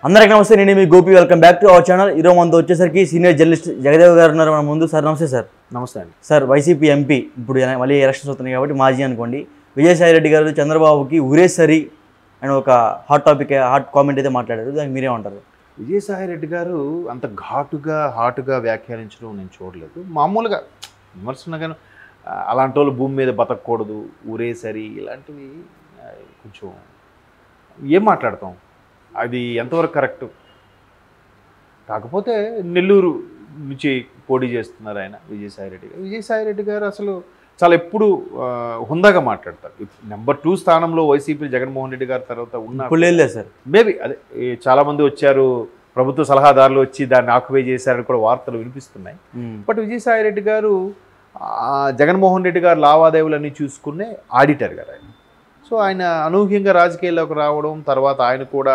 అందరికీ నమస్తే, నేను మీ Gopi. Welcome back to our channel. ఈరోజు మనతో వచ్చేసరికి సీనియర్ జర్నలిస్ట్ జగదేవ్ గారు ఉన్నారు మన ముందు. సార్ నమస్తే. సార్ నమస్తే అండి. సార్, వైసీపీ ఎంపీ ఇప్పుడు మళ్ళీ ఎలక్షన్స్ వస్తున్నాయి కాబట్టి మాజీ అనుకోండి, విజయసాయి రెడ్డి గారు చంద్రబాబుకి ఉరేసరి అని ఒక హాట్ కామెంట్ అయితే మాట్లాడారు. దానికి మీరేమంటారు? విజయసాయి రెడ్డి గారు అంత హాటుగా వ్యాఖ్యానించడం నేను చూడలేదు. మామూలుగా విమర్శన కానీ అలాంటి వాళ్ళు భూమి మీద బతకూడదు, ఊరేసరి ఇలాంటివి కొంచెం ఏం మాట్లాడతాం, అది ఎంతవరకు కరెక్టు. కాకపోతే నెల్లూరు నుంచి పోటీ చేస్తున్నారు ఆయన విజయసాయి రెడ్డి గారు. విజయసాయి రెడ్డి గారు అసలు చాలా ఎప్పుడు హుందాగా మాట్లాడతారు. నెంబర్ 2 స్థానంలో వైసీపీ జగన్మోహన్ రెడ్డి గారి తర్వాత ఉన్నారు సార్. మేబీ అదే చాలామంది వచ్చారు, ప్రభుత్వ సలహాదారులు వచ్చి దాన్ని ఆక్యుపై చేశారని కూడా వార్తలు వినిపిస్తున్నాయి. బట్ విజయసాయి రెడ్డి గారు జగన్మోహన్ రెడ్డి గారు లావాదేవీలన్నీ చూసుకునే ఆడిటర్ గారు ఆయన. సో ఆయన అనూహ్యంగా రాజకీయాల్లోకి రావడం, తర్వాత ఆయన కూడా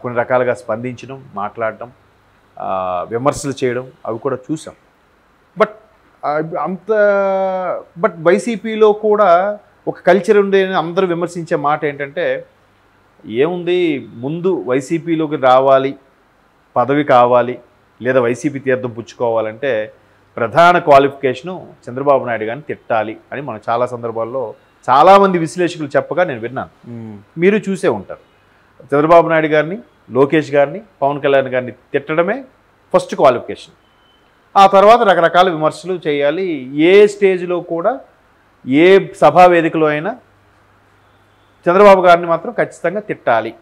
కొన్ని రకాలుగా స్పందించడం, మాట్లాడటం, విమర్శలు చేయడం అవి కూడా చూసాం. బట్ వైసీపీలో కూడా ఒక కల్చర్ ఉండే అందరూ విమర్శించే మాట ఏంటంటే, ఏముంది ముందు వైసీపీలోకి రావాలి, పదవి కావాలి, లేదా వైసీపీ తీర్థం పుచ్చుకోవాలంటే ప్రధాన క్వాలిఫికేషను చంద్రబాబు నాయుడు గారిని తిట్టాలి అని మనం చాలా సందర్భాల్లో చాలామంది విశ్లేషకులు చెప్పగా నేను విన్నాను. మీరు చూసే ఉంటారు. చంద్రబాబు నాయుడు గారిని, లోకేష్ గారిని, పవన్ కళ్యాణ్ గారిని తిట్టడమే ఫస్ట్ క్వాలిఫికేషన్. ఆ తర్వాత రకరకాల విమర్శలు చేయాలి. ఏ స్టేజ్లో కూడా ఏ సభా వేదికలో అయినా చంద్రబాబు గారిని మాత్రం ఖచ్చితంగా తిట్టాలి.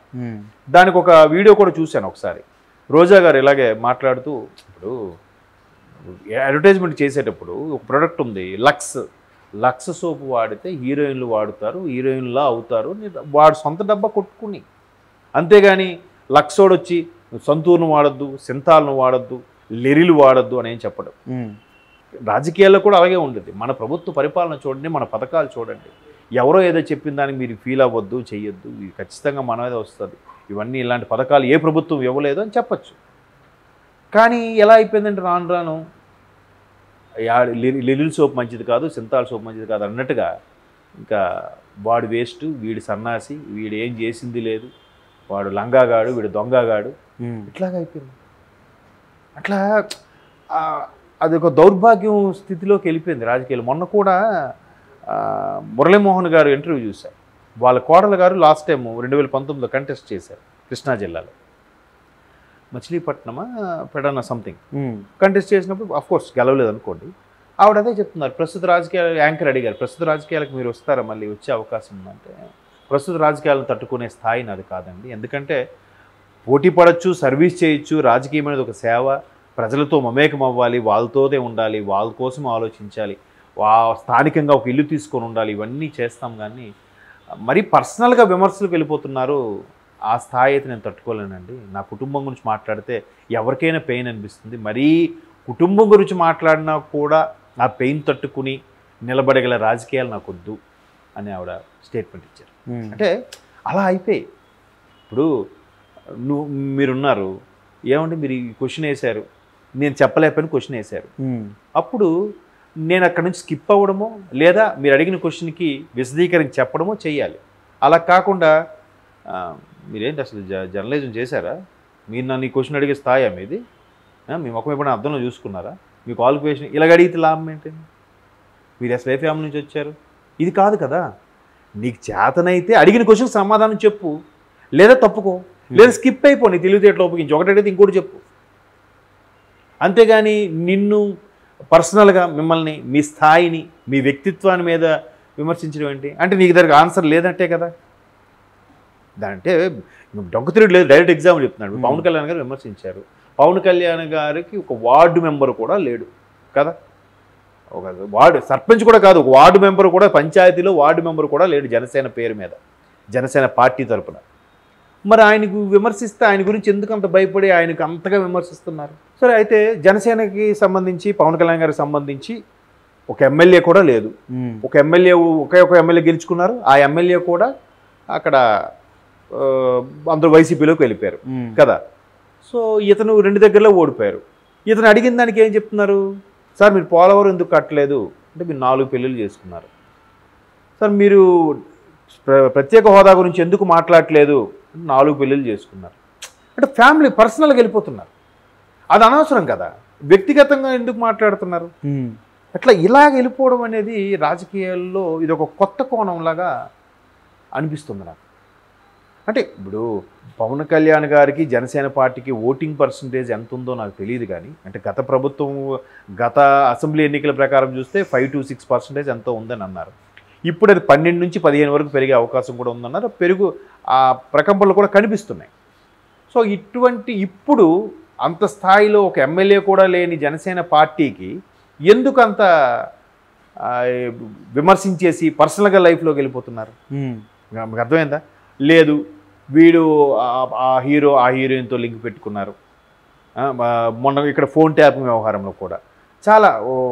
దానికి ఒక వీడియో కూడా చూశాను ఒకసారి. రోజా గారు ఇలాగే మాట్లాడుతూ, ఇప్పుడు అడ్వర్టైజ్మెంట్ చేసేటప్పుడు ఒక ప్రోడక్ట్ ఉంది, లక్స్ సోపు వాడితే హీరోయిన్లు వాడుతారు, హీరోయిన్లా అవుతారు, వాడు సొంత డబ్బా కొట్టుకుని. అంతేగాని లక్సోడు వచ్చి సంతూర్ను వాడద్దు, సింతాలను వాడద్దు, లెరిలు వాడద్దు అని ఏం చెప్పడం. రాజకీయాల్లో కూడా అలాగే ఉండదు. మన ప్రభుత్వ పరిపాలన చూడండి, మన పథకాలు చూడండి. ఎవరో ఏదో చెప్పిన దానికి మీరు ఫీల్ అవ్వద్దు, చెయ్యొద్దు, ఇది ఖచ్చితంగా మన మీద వస్తుంది, ఇవన్నీ ఇలాంటి పథకాలు ఏ ప్రభుత్వం ఇవ్వలేదు అని చెప్పచ్చు. కానీ ఎలా అయిపోయిందంటే రాను రాను లిరిల్ సోప్ మంచిది కాదు, సింతాల్ సోప్ మంచిది కాదు అన్నట్టుగా, ఇంకా వాడు వేస్ట్, వీడి సన్నాసి, వీడు ఏం చేసింది లేదు, వాడు లంగాగాడు, వీడు దొంగగాడు, ఇట్లాగా అయిపోయింది. అట్లా అది ఒక దౌర్భాగ్యం స్థితిలోకి వెళ్ళిపోయింది రాజకీయాలు. మొన్న కూడా మురళీమోహన్ గారు ఇంటర్వ్యూ చూశారు. వాళ్ళ కోడలు గారు లాస్ట్ టైం 2019లో కంటెస్ట్ చేశారు కృష్ణా జిల్లాలో, మచిలీపట్నమా పెడన సంథింగ్ కంటెస్ట్ చేసినప్పుడు అఫ్కోర్స్ గెలవలేదు అనుకోండి. ఆవిడ అదే చెప్తున్నారు, ప్రస్తుత రాజకీయాలు యాంకర్ అడిగారు, ప్రస్తుత రాజకీయాలకు మీరు వస్తారా, మళ్ళీ వచ్చే అవకాశం ఉందంటే, ప్రస్తుత రాజకీయాలను తట్టుకునే స్థాయి నాది కాదండి. ఎందుకంటే పోటీ పడవచ్చు, సర్వీస్ చేయొచ్చు, రాజకీయం అనేది ఒక సేవ, ప్రజలతో మమేకం అవ్వాలి, వాళ్ళతోనే ఉండాలి, వాళ్ళ కోసం ఆలోచించాలి, స్థానికంగా ఒక ఇల్లు తీసుకొని ఉండాలి, ఇవన్నీ చేస్తాం. కానీ మరీ పర్సనల్గా విమర్శలకు వెళ్ళిపోతున్నారు. ఆ స్థాయి అయితే నేను తట్టుకోలేనండి. నా కుటుంబం గురించి మాట్లాడితే ఎవరికైనా పెయిన్ అనిపిస్తుంది. మరీ కుటుంబం గురించి మాట్లాడినా కూడా ఆ పెయిన్ తట్టుకుని నిలబడగల రాజకీయాలు నాకు వద్దు అని ఆవిడ స్టేట్మెంట్ ఇచ్చారు. అంటే అలా అయిపోయి ఇప్పుడు మీరున్నారు, ఏమంటే మీరు ఈ క్వశ్చన్ వేశారు, నేను చెప్పలేకపోయిన క్వశ్చన్ వేశారు, అప్పుడు నేను అక్కడ నుంచి స్కిప్ అవ్వడమో లేదా మీరు అడిగిన క్వశ్చన్కి విశదీకరించి చెప్పడమో చేయాలి. అలా కాకుండా మీరేంటి అసలు జర్నలిజం చేశారా, మీరు నన్ను ఈ క్వశ్చన్ అడిగే స్థాయి మీది, మీ ముఖం ఎప్పుడైనా అర్థంలో చూసుకున్నారా, మీ క్వాలిఫికేషన్ ఇలాగ అడిగితే లాభం ఏంటండి, మీరు అసలు ఏ ఫ్యామిలీ నుంచి వచ్చారు, ఇది కాదు కదా. నీకు చేతనైతే అడిగిన క్వశ్చన్ సమాధానం చెప్పు, లేదా తప్పుకో, లేదా స్కిప్ అయిపో, నీ తెలివితేటలు ఉపయోగించి ఒకటి అడిగితే ఇంకోటి చెప్పు. అంతేగాని నిన్ను పర్సనల్గా మిమ్మల్ని, మీ స్థాయిని, మీ వ్యక్తిత్వాన్ని మీద విమర్శించడం ఏంటి అంటే నీకు దగ్గర ఆన్సర్ లేదంటే కదా. దాంటే డొంక తిరుగుడు లేదు. డైరెక్ట్ ఎగ్జాంపుల్ చెప్తున్నాడు. పవన్ కళ్యాణ్ గారు విమర్శించారు. పవన్ కళ్యాణ్ గారికి ఒక వార్డు మెంబర్ కూడా లేడు కదా, ఒక వార్డు సర్పంచ్ కూడా కాదు, ఒక వార్డు మెంబర్ కూడా, పంచాయతీలో వార్డు మెంబర్ కూడా లేడు జనసేన పేరు మీద, జనసేన పార్టీ తరఫున. మరి ఆయనకు విమర్శిస్తే ఆయన గురించి ఎందుకు అంత భయపడి ఆయనకు అంతగా విమర్శిస్తున్నారు? సరే, అయితే జనసేనకి సంబంధించి, పవన్ కళ్యాణ్ గారికి సంబంధించి ఒక ఎమ్మెల్యే కూడా లేదు. ఒక ఎమ్మెల్యే, ఒకే ఒక ఎమ్మెల్యే గెలుచుకున్నారు. ఆ ఎమ్మెల్యే కూడా అక్కడ అందరూ వైసీపీలోకి వెళ్ళిపోయారు కదా. సో ఇతను 2 దగ్గరలో ఓడిపోయారు. ఇతను అడిగిన దానికి ఏం చెప్తున్నారు, సార్ మీరు పోలవరం ఎందుకు కట్టలేదు అంటే మీరు 4 పెళ్ళిళ్ళు చేసుకున్నారు. సార్ మీరు ప్రత్యేక హోదా గురించి ఎందుకు మాట్లాడట్లేదు, 4 పెళ్ళిళ్ళు చేసుకున్నారు. అంటే ఫ్యామిలీ పర్సనల్గా వెళ్ళిపోతున్నారు. అది అనవసరం కదా, వ్యక్తిగతంగా ఎందుకు మాట్లాడుతున్నారు? అట్లా ఇలాగ వెళ్ళిపోవడం అనేది రాజకీయాల్లో ఇది ఒక కొత్త కోణంలాగా అనిపిస్తుంది నాకు. అంటే ఇప్పుడు పవన్ కళ్యాణ్ గారికి జనసేన పార్టీకి ఓటింగ్ పర్సంటేజ్ ఎంత ఉందో నాకు తెలియదు, కానీ అంటే గత ప్రభుత్వం గత అసెంబ్లీ ఎన్నికల ప్రకారం చూస్తే 5 to 6% ఎంతో ఉందని అన్నారు. ఇప్పుడు అది 12 నుంచి 15 వరకు పెరిగే అవకాశం కూడా ఉందన్నారు. ఆ ప్రకంపనలు కూడా కనిపిస్తున్నాయి. సో ఇటువంటి ఇప్పుడు అంత స్థాయిలో ఒక ఎమ్మెల్యే కూడా లేని జనసేన పార్టీకి ఎందుకు అంత విమర్శించేసి పర్సనల్గా లైఫ్లోకి వెళ్ళిపోతున్నారు? మీకు అర్థమైందా? లేదు, వీడు ఆ హీరోయిన్తో లింక్ పెట్టుకున్నారు. మొన్న ఇక్కడ ఫోన్ ట్యాపింగ్ వ్యవహారంలో కూడా చాలా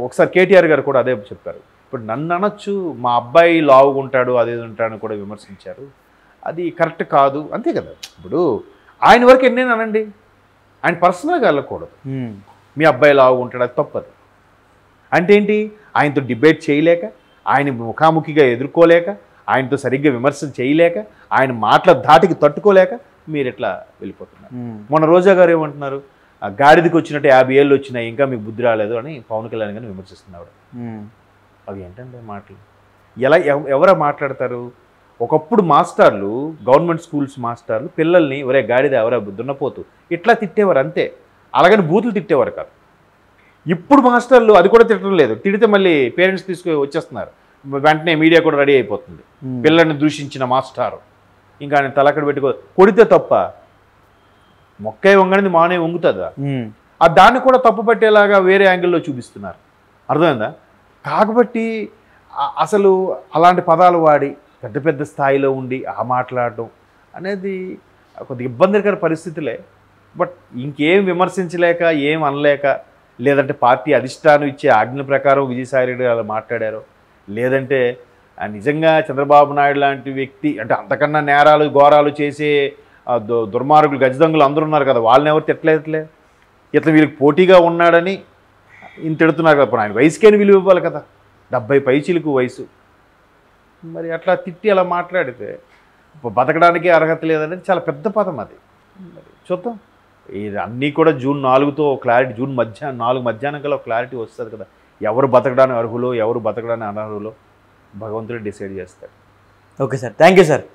ఒకసారి కేటీఆర్ గారు కూడా అదే చెప్పారు. ఇప్పుడు నన్ను అనొచ్చు, మా అబ్బాయి లావుగుంటాడు అదే ఉంటాడని కూడా విమర్శించారు. అది కరెక్ట్ కాదు, అంతే కదా. ఇప్పుడు ఆయన వరకు ఎన్నేను అనండి, ఆయన పర్సనల్గా వెళ్ళకూడదు. మీ అబ్బాయి లావుగుంటాడు, అది తప్పదు. అంటే ఏంటి? ఆయనతో డిబేట్ చేయలేక, ఆయన ముఖాముఖిగా ఎదుర్కోలేక, ఆయనతో సరిగ్గా విమర్శలు చేయలేక, ఆయన మాటల ధాటికి తట్టుకోలేక మీరు ఎట్లా వెళ్ళిపోతున్నారు? మొన్న రోజా గారు ఏమంటున్నారు? గాడిదకి వచ్చినట్టు 50 ఏళ్ళు వచ్చినాయి, ఇంకా మీకు బుద్ధి రాలేదు అని పవన్ కళ్యాణ్ గారిని విమర్శిస్తున్నారు. అవి ఏంటంటే మాటలు ఎలా ఎవరా మాట్లాడతారు? ఒకప్పుడు మాస్టర్లు, గవర్నమెంట్ స్కూల్స్ మాస్టర్లు పిల్లల్ని ఒరే గాడిద ఎవరా దున్నపోతు ఇట్లా తిట్టేవారు, అంతే. అలాగని బూతులు తిట్టేవారు కాదు. ఇప్పుడు మాస్టర్లు అది కూడా తిట్టడం లేదు. తిడితే మళ్ళీ పేరెంట్స్ తీసుకొని వచ్చేస్తున్నారు, వెంటనే మీడియా కూడా రెడీ అయిపోతుంది. పిల్లల్ని దూషించిన మాస్టారు ఇంకా ఆయన తలక్కడ పెట్టుకో, కొడితే తప్ప మొక్కై వంగనిది మానే వంగుతుందా? దాన్ని కూడా తప్పు పట్టేలాగా వేరే యాంగిల్లో చూపిస్తున్నారు. అర్థమైందా? కాబట్టి అసలు అలాంటి పదాలు వాడి పెద్ద పెద్ద స్థాయిలో ఉండి మాట్లాడడం అనేది కొద్దిగా ఇబ్బందికర పరిస్థితులే. బట్ ఇంకేం విమర్శించలేక, ఏం అనలేక, లేదంటే పార్టీ అధిష్టానం ఇచ్చే ఆజ్ఞల ప్రకారం విజయసాయిరెడ్డి అలా మాట్లాడారు, లేదంటే నిజంగా చంద్రబాబు నాయుడు లాంటి వ్యక్తి అంటే అంతకన్నా నేరాలు ఘోరాలు చేసే దుర్మార్గులు గజదంగులు అందరూ ఉన్నారు కదా, వాళ్ళని ఎవరు తిట్టలేదులే. ఇట్లా వీళ్ళకి పోటీగా ఉన్నాడని ఇంత తిడుతున్నారు కదా. ఆయన వయసుకేని విలువ ఇవ్వాలి కదా, 70 పైచిలకు వయసు. మరి అట్లా తిట్టి అలా మాట్లాడితే బతకడానికి అర్హత లేదనేది చాలా పెద్ద పదం అది. చూద్దాం, ఇది అన్నీ కూడా జూన్ 4తో క్లారిటీ, జూన్ 4 మధ్యాహ్నం కల్లా క్లారిటీ వస్తుంది కదా. ఎవరు బతకడానికి అర్హులో ఎవరు బతకడానికి అనర్హులో భగవంతుడు డిసైడ్ చేస్తాడు. Okay sir, thank you sir.